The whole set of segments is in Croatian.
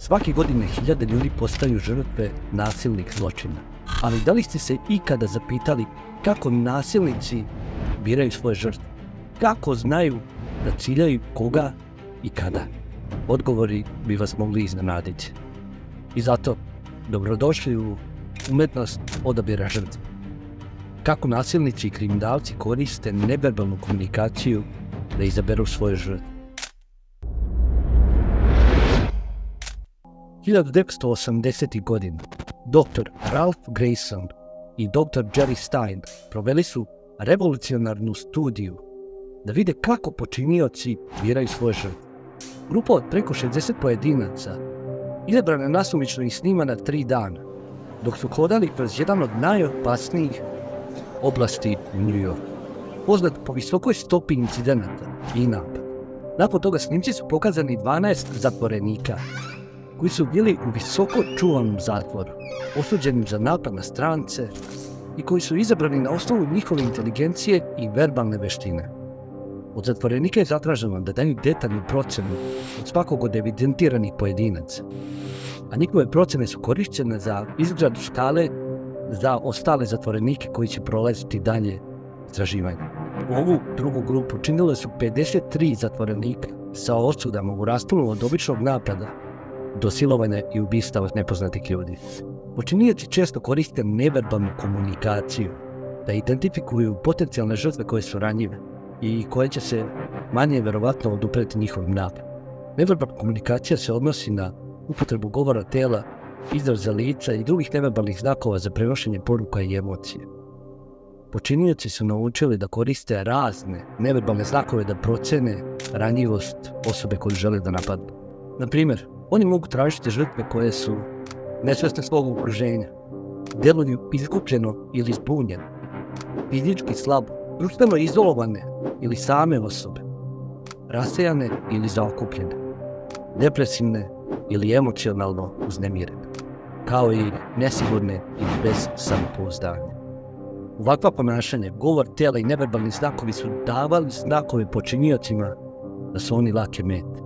Svake godine hiljade ljudi postaju žrtve nasilnih zločina. Ali da li ste se ikada zapitali kako nasilnici biraju svoje žrtve? Kako znaju da ciljaju koga i kada? Odgovori bi vas mogli iznenaditi. I zato, dobrodošli u umetnost odabira žrtve. Kako nasilnici i kriminalci koriste neverbalnu komunikaciju da izaberu svoje žrtve. 1980. godina dr. Ralph Grayson i dr. Jerry Stein proveli su revolucionarnu studiju da vide kako počinioci biraju svoje žrtve. Grupa od preko 60 pojedinaca izabrana nasumično i snimana 3 dana, dok su hodali kroz jedan od najopasnijih oblasti u New Yorku, poznat po visokoj stopi incidenata i napada. Nakon toga snimci su pokazani 12 zatvorenika koji su bili u visoko čuvanom zatvoru, osuđeni za napad na strance i koji su izabrani na osnovu njihove inteligencije i verbalne veštine. Od zatvorenika je zatraženo da daju detaljnu procenu od svakog od evidentiranih pojedinaca, a njihove procene su korišćene za izradu škale za ostale zatvorenike koji će prolaziti dalje istraživanje. Ovu drugu grupu činile su 53 zatvorenika sa osudama u rasponu od običnog napada do silovanja i ubistava nepoznatih ljudi. Počinioci često koriste neverbalnu komunikaciju da identifikuju potencijalne žrtve koje su ranjive i koje će se manje verovatno odupreti njihovim napadom. Neverbalna komunikacija se odnosi na upotrebu govora tela, izraza lica i drugih neverbalnih znakova za prenošenje poruka i emocije. Počinioci su naučili da koriste razne neverbalne znakove da procene ranjivost osobe koju žele da napadnu. Na primjer, oni mogu tražiti žrtve koje su nesvjesne svog okruženja, deluju izgubljeno ili zbunjeno, fizički slabo, društveno izolovane ili same osobe, rasejane ili zaokupljene, depresivne ili emocionalno uznemirene, kao i nesigurne ili bez samopouzdanja. Ovakva ponašanja, govor tela i neverbalni znakovi su davali znakove počiniocima da su oni lake mete.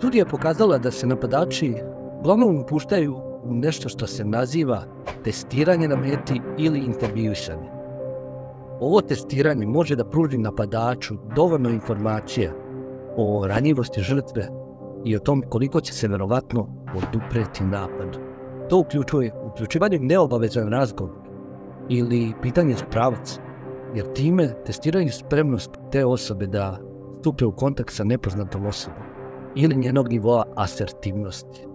Studija je pokazala da se napadači uglavnom upuštaju u nešto što se naziva testiranje na meti ili intervjuisanje. Ovo testiranje može da pruži napadaču dovoljno informacija o ranjivosti žrtve i o tom koliko će se verovatno odupreti napadu. To uključuje uključivanje neobavezan razgovor ili pitanje za pravac, jer time testiraju spremnost te osobe da stupe u kontakt sa nepoznatom osobom ili njenog nivoa asertivnosti.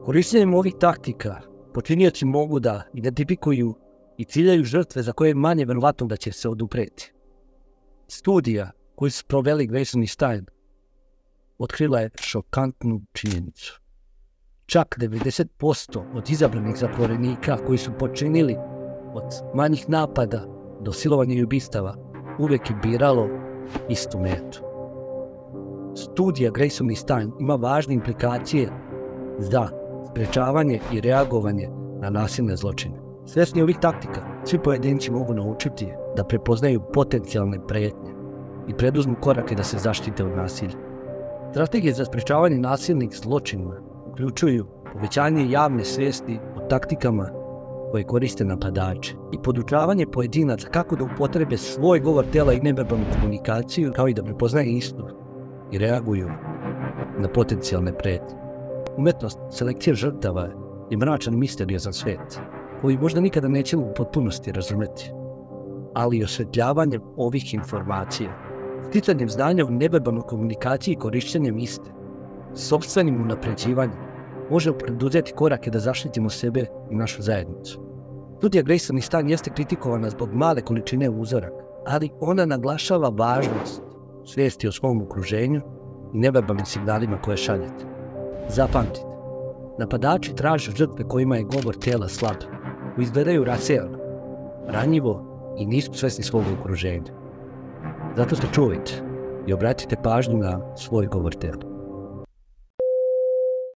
Korištenjem ovih taktika, počinioci mogu da identifikuju i ciljaju žrtve za koje je manje verovatno da će se odupreti. Studija koju su proveli Grayson i Stein otkrila je šokantnu činjenicu. Čak 90% od izabranih zatvorenika koji su počinili od manjih napada do silovanja i ubistava uvijek je biralo istu metu. Studija Grayson i Stein ima važne implikacije za sprečavanje i reagovanje na nasilne zločine. Svjesni ovih taktika, svi pojedinci mogu naučiti da prepoznaju potencijalne prijetnje i preduzmu korake da se zaštite od nasilja. Strategije za sprečavanje nasilnih zločina uključuju povećanje javne svijesti o taktikama koje koriste napadači i podučavanje pojedinaca kako da upotrebe svoj govor tela i neverbalnu komunikaciju, kao i da prepoznaju istu i reaguju na potencijalne prijetnje. Umetnost selekcije žrtava je mračan i misteriozan svijet koji možda nikada nećemo u potpunosti razumjeti, ali osvetljavanjem ovih informacija, sticanjem znanja u neverbalnoj komunikaciji i korištenjem iste, sopstvenim unapređivanjem, možemo preduzeti korake da zaštitimo sebe i našu zajednicu. Studija Grayson i Stein jeste kritikovana zbog male količine uzoraka, ali ona naglašava važnost svijesti o svom okruženju i neverbalnim signalima koje šaljete. Zapamtite, napadači traže žrtve kojima je govor tela slab, koji izgledaju rasejano, ranjivo i nisu svjesni svog okruženja. Zato se čuvajte i obratite pažnju na svoj govor tela.